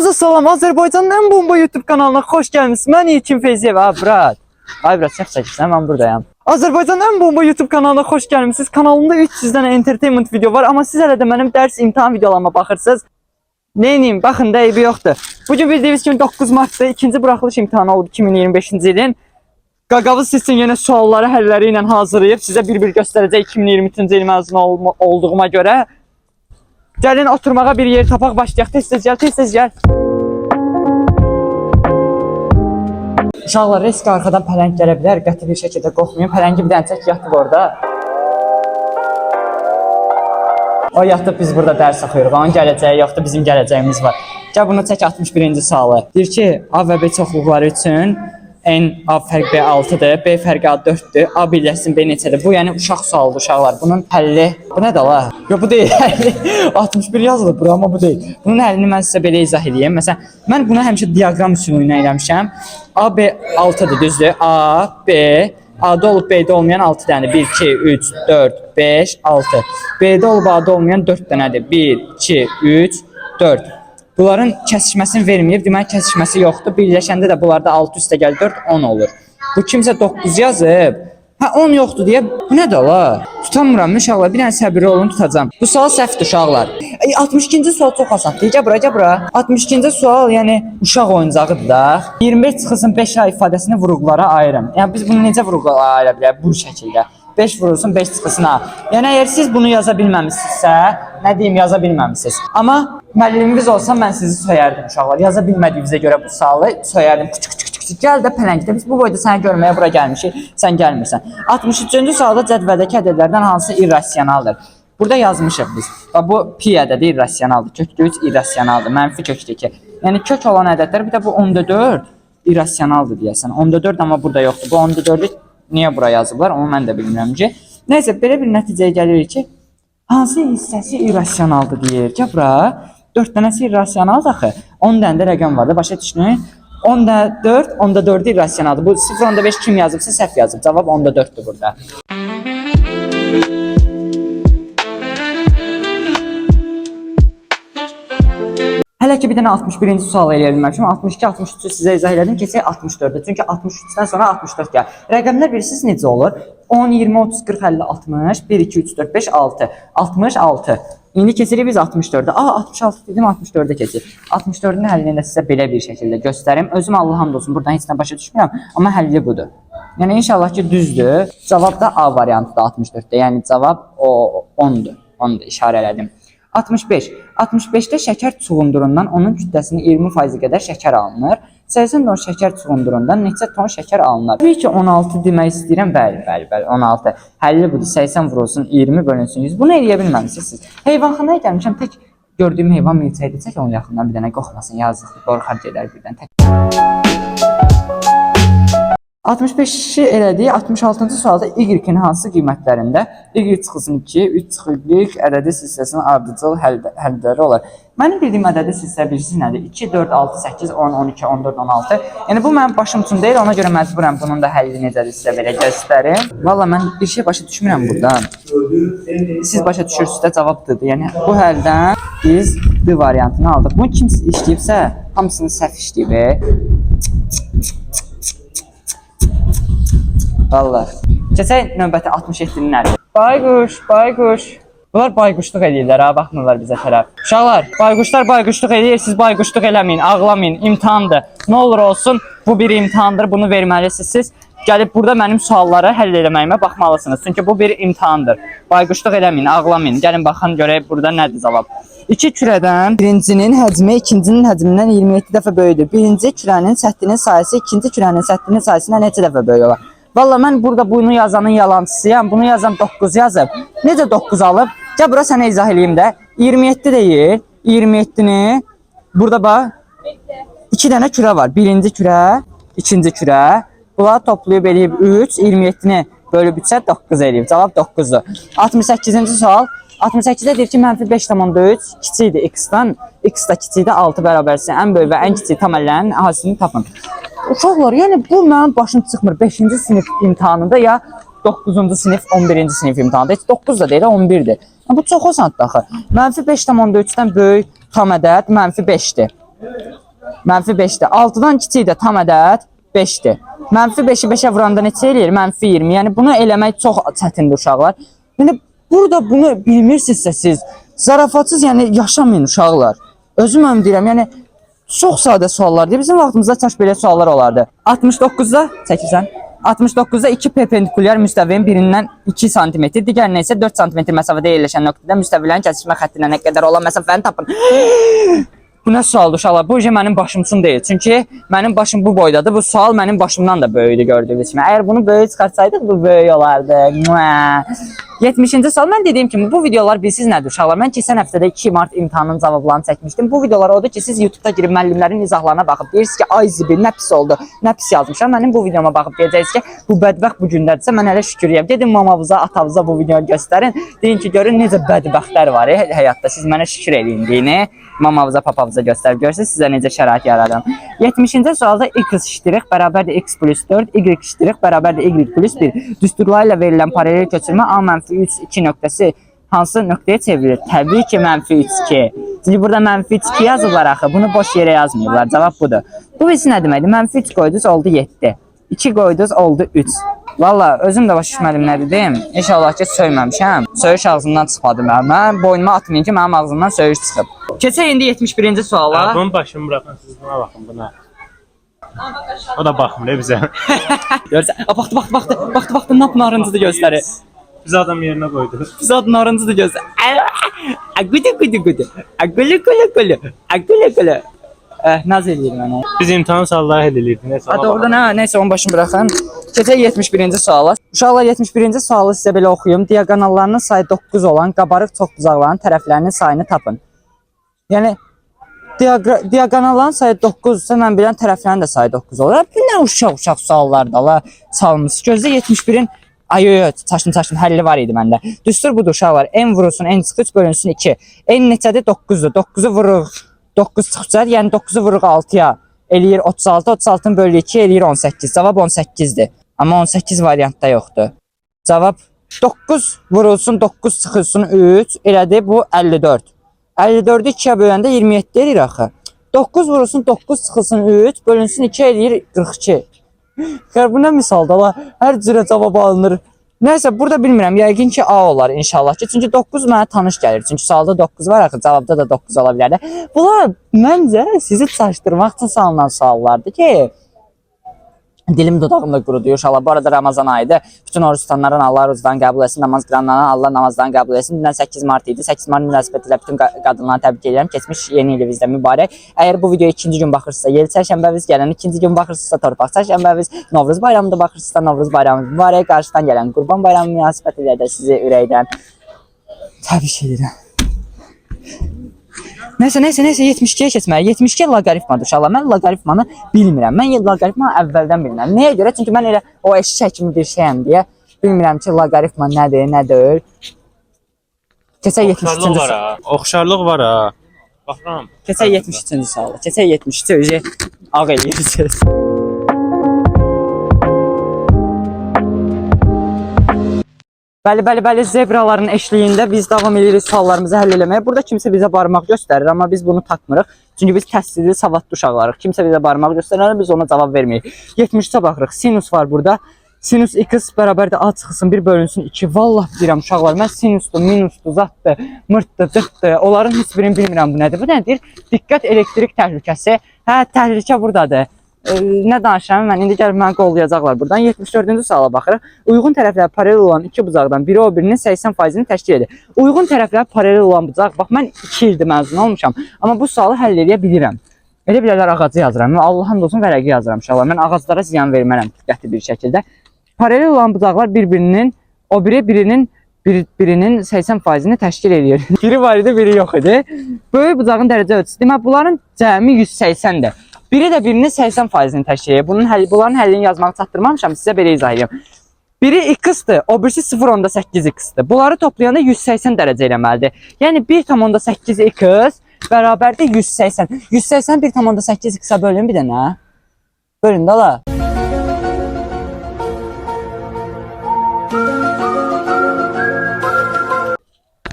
Hamınıza salam. Azərbaycanın ən bomba YouTube kanalına xoş gəlmisiniz. Mən İlkin Feyziyev. Brat. Ay brat, səhv çəkirsən, mən buradayam. Azərbaycanın ən bomba YouTube kanalına xoş gəlmisiniz. Kanalımda 300 dənə entertainment video var, amma siz hələ də mənim dərs imtahan videolarıma baxırsınız. Neyniyim? Baxın da eybi yoxdur. Bugün bildiyiniz kimi 9 Mart'da ikinci buraxılış imtahanı oldu 2025-ci ilin. Qaqavız sizin yenə sualları həlləri ilə hazırlayıb sizə bir-bir göstərəcək 2023-cü il məzunu olduğuma görə. Gəlin oturmağa bir yer tapaq, başlayaq. Tez-tez gəl, tez-tez gəl. Uşaqlar, risk arxadan pələng gələ bilər. Qəti bir şəkildə qorxmayın. Pələngi bir dənə çək, yatıb orada. O yatıb, biz burada dərs oxuyuruq. Onun gələcəyi yoxdur, bizim gələcəyimiz var. Gəl bunu çək 61-ci sualı. Deyir ki, A və B çoxluqları üçün N A fərq B 6-dır, B fərq A 4-dür, A birləşsin B neçədir? Bu yəni uşaq sualıdır uşaqlar. Bunun həlli, bu nədir la? Yox, bu deyil. 61 yazılır bura, amma bu deyil. Bunun həllini mən sizə belə izah edeyim. Məsələn, mən buna həmişə diaqram üsulu ilə eləmişəm. A B 6-dır, düzdür? A, B, A-da olub B-də olmayan 6 dənədir. 1, 2, 3, 4, 5, 6. B-də olub A-da olmayan 4 dənədir. 1, 2, 3, 4. Bunların kəsişməsini verməyib, demək kəsişməsi yoxdur. Birləşəndə də bunlarda 6 üstə gəl 4, 10 olur. Bu kimsə 9 yazıb. Hə 10 yoxdur deyə, bu nədir la? Tutamıram uşaqlar, bir dənə səbirli olun, tutacağam. Bu sual səhvdir uşaqlar. 62-ci sual çox asandır. Gəl bura, gəl bura. 62-ci sual, yəni uşaq oyuncağıdır da. 25 çıxılsın 5 A ifadəsini vurğulara ayırın. Yəni biz bunu necə vurğulara ayıra bilərik? Bu şəkildə. 5 vurulsun 5 çıxılsın A. Yəni əgər siz bunu yaza bilməmisinizsə, nə deyim, yaza bilməmisiniz. Amma müəllimimiz olsa mən sizi söyərdim uşaqlar. Yaza bilmədiyinizə görə bu sualı söyərdim. Gəl də pələngdə, biz bu boyda səni görməyə bura gəlmişik, sən gəlmirsən. 63-cü sualda cədvəldəki ədədlərdən hansı irrasionaldır? Burada yazmışıq biz. Bu pi ədədi irrasionaldır, köklü 3 irrasionaldır, mənfi köklü 2. Yəni kök olan ədədlər, bir də bu 10'da 4 irrasionaldır deyəsən. 10'da 4 amma burada yoxdur. Bu 10'da 4'ü niyə bura yazıblar, onu mən də bilmirəm ki. Nəysə, belə bir nəticəyə gəlirik ki, hansı hissəsi irrasionaldır deyir. Gəl bura, 4 dənəsi irrasionaldır axı. 10 dənə də rəqəm var da, başa düşdün? 10'da 4, 10'da 4 irrasionaldır. Bu 0, 10'da 5 kim yazıbsa səhv yazıb. Cavab 10'da 4'dür burada. Hələ ki bir dənə 61-ci sual eləyə bilməmişəm. 62, 63-ü sizə izah elədim. Keçək 64-də. Çünki 63-dən sonra 64 gəl. Rəqəmlər bilirsiniz necə olur? 10, 20, 30, 40, 50, 60, 1, 2, 3, 4, 5, 6. 66. İndi keçirik biz 64-də. 66 dedim, 64-də keçir. 64-ün həllini də sizə belə bir şəkildə göstərim. Özüm Allah hamd olsun, buradan heç nə başa düşmürəm, amma həlli budur. Yəni inşallah ki düzdür. Cavab da A variantıdır 64-də. Yəni cavab o 10'dur. Onu da işarə elədim. 65. 65'də şəkər çuğundurundan onun kütləsinin 20% qədər şəkər alınır. 80 ton şəkər çuğundurundan neçə ton şəkər alınır? Təbii ki 16 demək istəyirəm. Bəli, 16. Həlli budur. 80 vurulsun 20 bölünsün 100. Bunu eləyə bilməmisiniz. Heyvanxanaya gəlmişəm, tək gördüyüm heyvan milçəkdir. Çək onun yaxından bir dənə qorxmasın, yazıq, qorxar gedər birdən tək. 65'i elədik. 66-cı sualda y-in hansı qiymətlərində y çıxılsın 2, 3 çıxılıq ədədi hissəsinin ardıcıl həlləri olar. Mənim bildiyim ədədi hissə bilirsiniz nədir? 2, 4, 6, 8, 10, 12, 14, 16. Yəni bu mənim başım üçün deyil, ona görə məcburam bunun da həlli necədir sizə belə göstərim. Valla mən bir şey başa düşmürəm buradan. Siz başa düşürsünüzsə cavabdır. Yəni bu həldən biz B variantını aldıq. Bunu kim işləyibsə, hamısını səhv işləyib. Vallahi. Keçək növbəti 67-nin nədir? Bayquş, bayquş. Bunlar bayquşluq edirlər, ha, baxmırlar bizə tərəf. Uşaqlar, bayquşlar bayquşluq edir, siz bayquşluq eləməyin, ağlamayın, imtahandır. Nə olur olsun, bu bir imtahandır, bunu verməlisiniz siz. Gəlib burada mənim sualları həll eləməyimə baxmalısınız. Çünki bu bir imtahandır. Bayquşluq eləməyin, ağlamayın. Gəlin baxın görək burada nədir cavab. İki kürədən birincinin həcmi ikincinin həcmindən 27 dəfə böyüdür. Birinci kürənin səthinin sayısı ikinci kürənin səthinin sayısından neçə dəfə böyük olar? Valla mən burada bunu yazanın yalancısıyam. Bunu yazan 9 yazıb. Necə 9 alıb? Gəl bura sənə izah edeyim də. 27 deyil. 27'ni burada bax. 2 dənə kürə var. Birinci kürə, ikinci kürə. Bunları toplayıb eləyib 3. 27'ni bölüb 3'ə 9 eləyib. Cavab 9'dur. 68-ci sual. 68'də deyir ki, mənfi 5,3 kiçikdir x-dan. X da kiçikdir 6 bərabərsi. Ən böyük və ən kiçik tam əllərin əhalini tapın. Uşaqlar, yəni bu mənim başım çıxmır 5-ci sinif imtahanında ya 9-cu sinif, 11-ci sinif imtahanında. Heç 9 da deyil, 11'dir. Bu çox asandır axı. Mənfi 5,3'dən böyük tam ədəd mənfi 5'dir. -5-dir. 6-dan kiçik də tam ədəd 5-dir. -5-i 5-ə vuranda neçə eləyir? -20. Yəni bunu eləmək çox çətindir uşaqlar. Yəni burada bunu bilmirsinizsə siz zarafatsız yəni yaşamayın uşaqlar. Özüm deyirəm, yəni çox sadə suallardır. Bizim vaxtımızda çaş belə suallar olardı. 69-da çəkirsən. 69-da 2 perpendikulyar müstəvinin birindən 2 sm, digərinə isə 4 sm məsafədə yerləşən nöqtədə müstəvilərin kəsişmə xəttinə nə qədər olan məsafəni tapın. Bu nə sualdır uşaqlar? Bu mənim başım üçün deyil. Çünki mənim başım bu boydadır. Bu sual mənim başımdan da böyükdür gördüyünüz kimi. Əgər bunu böyük çıxartsaydıq bu böyük olardı. 70-ci sual. Mən dediyim kimi bu videolar bilsiz nədir uşaqlar? Mən keçən həftədə 2 mart imtahanının cavablarını çəkmişdim. Bu videolar odur ki, siz YouTube-da girib müəllimlərin izahlarına baxıb deyirsiniz ki, ay zibil, nə pis oldu, nə pis yazmışam. Mənim bu videoma baxıb deyəcəksiniz ki, bu bədbəxt bu gündədirsə mən hələ şükürlüyəm. Gedin mamavıza, atavıza bu videonu göstərin. Deyin ki, görün necə bədbəxtlər var həyatda. Siz mənə şükür eləyin deyini. Mamavıza, papavıza göstərib görürsünüz sizə necə şərait yaradım. 70-ci sualda x ştirik bərabərdir x plus 4, y ştirik bərabərdir y plus 1. Düsturları ilə verilən paralel köçürmə A-3, 2 nöqtəsi hansı nöqtəyə çevrilir? Təbii ki, -2. Çünki burada -2 yazırlar axı. Bunu boş yerə yazmıyorlar. Cavab budur. Bu bilsin nə deməkdir? -3 qoydunuz oldu 7. 2 qoydunuz oldu 3. Valla özüm də başa düşmədim nə dedim. İnşallah ki söyməmişəm. Söyüş ağzımdan çıxmadı mənim. Mən boynuma atmayın ki mənim ağzımdan söyüş çıxıb. Keçək indi 71-ci suala. Bunun başını bırakın siz buna baxın buna. O da baxmır bizə. Görürsən? Baxdı, nap narıncıdır göstərir. Biz adam yerinə qoydu. Biz ad narıncıdır göstərir. Agülü. Naz eləyir mənə. Biz imtahan sualları həll edirdik. Nəsə. Doğrudan nəysə onun başını bıraxın. Keçək 71-ci suala. Uşaqlar 71-ci sualı sizə belə oxuyum. Diaqonallarının sayı 9 olan qabarıq çoxbucaqların tərəflərinin sayını tapın. Yəni diaqonalların sayı 9-sa mən bilən tərəflərin də sayı 9 olur. Bu nə uşaq suallardır Allah salmış. Gözdə 71-in çaşın həlli var idi məndə. Düstur budur uşaqlar. N vurulsun, N çıxıç bölünsün 2. N neçədir? 9-dur. 9-u vururuq 9 çıxacaq. Yəni 9-u vururuq 6-ya. Eləyir 36. 36-ın bölü 2 eləyir 18. Cavab 18-dir. Amma 18 variantda yoxdur. Cavab 9 vurulsun, 9 çıxılsın 3. Elədir bu 54. 54-ü 2-yə böləndə 27 eləyir axı. 9 vurulsun, 9 çıxılsın 3. Bölünsün 2 eləyir 42. Bu nə misaldır la? Hər cürə cavab alınır. Nəysə burada bilmirəm. Yəqin ki A olar inşallah ki. Çünki 9 mənə tanış gəlir. Çünki sualda 9 var axı, cavabda da 9 ola bilər də. Bunlar məncə sizi çaşdırmaq üçün salınan suallardır ki, dilim dodağımda qurudu inşallah. Bu arada Ramazan ayıdır. Bütün oruç tutanların Allah ruzdan qəbul etsin, namaz qıranların Allah namazdan qəbul etsin. Dünən 8 mart idi. 8 mart münasibətilə bütün qadınları təbrik edirəm. Keçmiş yeni ilinizdə mübarək. Əgər bu videoya ikinci gün baxırsınızsa, yeni çərşənbəviz gələn, ikinci gün baxırsınızsa torpaq çərşənbəviz, Novruz bayramında baxırsınızsa Novruz bayramı mübarək, qarşıdan gələn Qurban bayramı münasibətilə də sizi ürəkdən təbrik edirəm. Nəysə 72-yə keçməli. 72 loqaritmadır uşaqlar. Mən loqaritmanı bilmirəm. Mən loqaritmanı əvvəldən bilmirəm. Nəyə görə? Çünki mən elə o eşşək kimi bir şeyəm deyə bilmirəm ki, loqaritma nədir, nə deyil. Keçək 73-cü suala. Oxşarlıq var ha. Baxıram. Keçək 73-cü suala. Keçək 73-cü ağ eləyirsiniz. Bəli, zebraların eşliyində biz davam edirik suallarımızı həll eləməyə. Burada kimsə bizə barmaq göstərir, amma biz bunu takmırıq. Çünki biz təhsilli, savadlı uşaqlarıq. Kimsə bizə barmaq göstərir, biz ona cavab verməyik. 73-ə baxırıq. Sinus var burada. Sinus x bərabərdir A çıxılsın 1 bölünsün 2. Vallah bilirəm uşaqlar. Mən sinusdur, minusdur, zatdır, mırtdır, cırtdır. Onların heç birini bilmirəm bu nədir. Bu nədir? Diqqət elektrik təhlükəsi. Hə, təhlükə buradadır. Nə danışıram mən? İndi gəlib məni qollayacaqlar buradan. 74-cü suala baxırıq. Uyğun tərəflər paralel olan iki bucaqdan biri o birinin 80%-ni təşkil edir. Uyğun tərəflər paralel olan bucaq. Bax, mən 2 ildir məzun olmuşam. Amma bu sualı həll edə bilirəm. Elə bilərlər ağacı yazıram. Allah'ın olsun vərəqi yazıram inşallah. Mən ağaclara ziyan vermərəm diqqətli bir şəkildə. Paralel olan bucaqlar o birinin 80%-ni təşkil edir. Biri var idi, biri yox idi. Böyük bucağın dərəcə ölçüsü. Demək, bunların cəmi 180-dir. Biri də birinin 80%-ni təşkil edir. Bunların həllini yazmağı çatdırmamışam, sizə belə izah edirəm. Biri x-dır, o birisi 0.8x-dir. Bunları toplayanda 180 dərəcə eləməlidir. Yəni 1.8x bərabərdir 180. 180 1.8x-a bölün bir dənə. Bölün də la.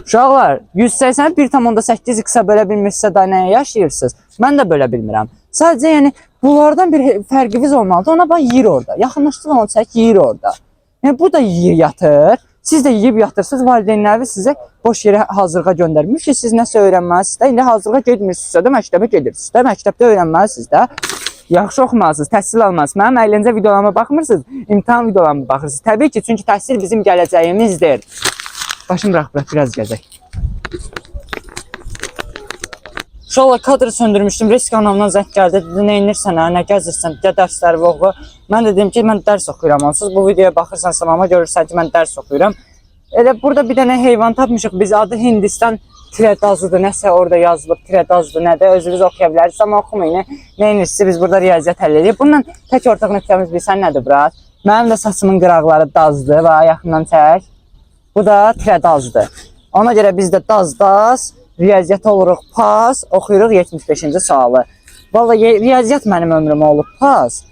Uşaqlar, 180 1.8x-a bölə bilmirsə da nəyə yaşayırsınız? Mən də bölə bilmirəm. Sadəcə yəni bunlardan bir fərqiniz olmalıdır. Ona bax yeyir orada. Yaxınlaşdırın onu çək, yeyir orada. Yəni bu da yeyir yatır. Siz də yeyib yatırsınız. Valideynləriniz sizə boş yerə hazırlığa göndərmir ki, siz nəsə öyrənməlisiniz də. İndi hazırlığa getmirsinizsə də məktəbə gedirsiniz də. Məktəbdə öyrənməlisiniz də. Yaxşı oxumalısınız, təhsil almalısınız. Mənim əyləncə videolarıma baxmırsınız, imtahan videolarıma baxırsınız. Təbii ki, çünki təhsil bizim gələcəyimizdir. Başım bırak, biraz gəzək. Uşaqlar kadrı söndürmüşdüm. Risk anamdan zəng gəldi. Dedi, nə inirsən, nə gəzirsən, də dərsləri oxu. Mən dedim ki, mən dərs oxuyuram. Onsuz bu videoya baxırsan samama görürsən ki, mən dərs oxuyuram. Elə burada bir dənə heyvan tapmışıq. Biz adı Hindistan tiredazıdır. Nəsə orada yazılıb tiredazıdır. Nədə özünüz oxuya bilərsiniz. Amma oxumayın. Nə inirsə biz burada riyaziyyat həll edirik. Bununla tək ortaq nöqtəmiz bilsən nədir, brat? Mənim də saçımın qıraqları dazdır. Və yaxından çək. Bu da tiredazdır. Ona görə biz də daz. Riyaziyyat oluruq pas, oxuyuruq 75-ci sualı. Vallahi riyaziyyat mənim ömrümə olub pas.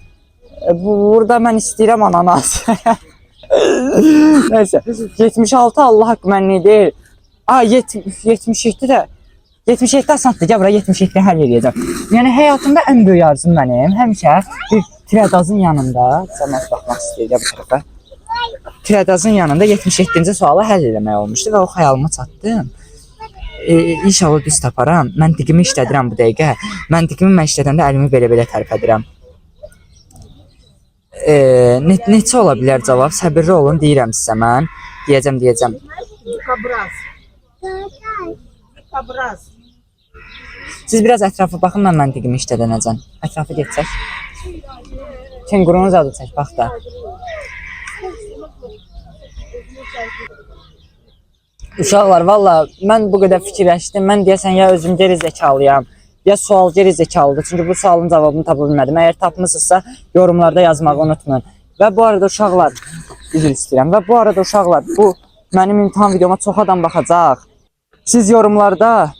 Burada mən istəyirəm ananas. Nəysə, 76 Allah haqqı mənli deyil. 77 də 77 asandır. Gəl bura 77-yi həll edəcəm. Yəni həyatımda ən böyük arzum mənim həmişə bir tiredazın yanında, cəmaət baxmaq istəyir bu tərəfə. Tiredazın yanında 77-ci sualı həll etmək olmuşdu və o xəyalıma çatdım. İnşallah düz taparam. Məntiqimi işlədirəm bu dəqiqə. Məntiqimi mən işlədəndə əlimi belə-belə tərpədirəm. Neçə ola bilər cavab? Səbirli olun, deyirəm sizə mən. Deyəcəm. Siz biraz ətrafa baxın, mən məntiqimi işlədənəcəm. Ətrafa geçsək. Kengurunun adı çək, bax da. Uşaqlar, valla mən bu qədər fikirləşdim. Mən deyəsən ya özüm geri zekalıyam, ya sual geri zekalıdır. Çünki bu sualın cavabını tapa bilmədim. Əgər tapmışsınızsa yorumlarda yazmağı unutmayın. Və bu arada uşaqlar, üzr istəyirəm. Və bu arada uşaqlar, bu mənim imtahan videoma çox adam baxacaq. Siz yorumlarda,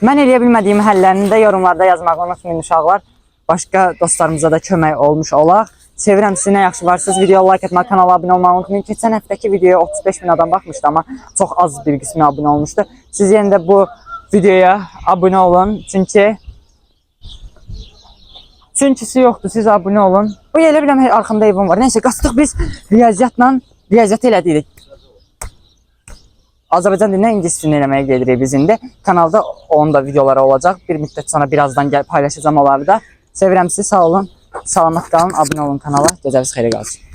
mən eləyə bilmədiyim həllərini də yorumlarda yazmağı unutmayın uşaqlar. Başqa dostlarımıza da kömək olmuş olaq. Sevirəm sizi, nə yaxşı varsınız. Videoya like etmək, kanala abunə olmağı unutmayın. Keçən həftəki videoya 35 bin adam baxmışdı, amma çox az bir qismi abunə olmuşdu. Siz yenə də bu videoya abunə olun. Çünkisi yoxdur, siz abunə olun. Bu elə biləm, arxamda evim var. Neyse, qaçdıq biz riyaziyyat elədik. Azərbaycan dilinə ingilis dilini eləməyə gedirik biz indi. Kanalda onun da videoları olacaq. Bir müddət sonra birazdan paylaşacağım onları da. Sevirəm sizi, sağ olun. Salamat qalın, abunə olun kanala. Gecəniz xeyirə qalsın.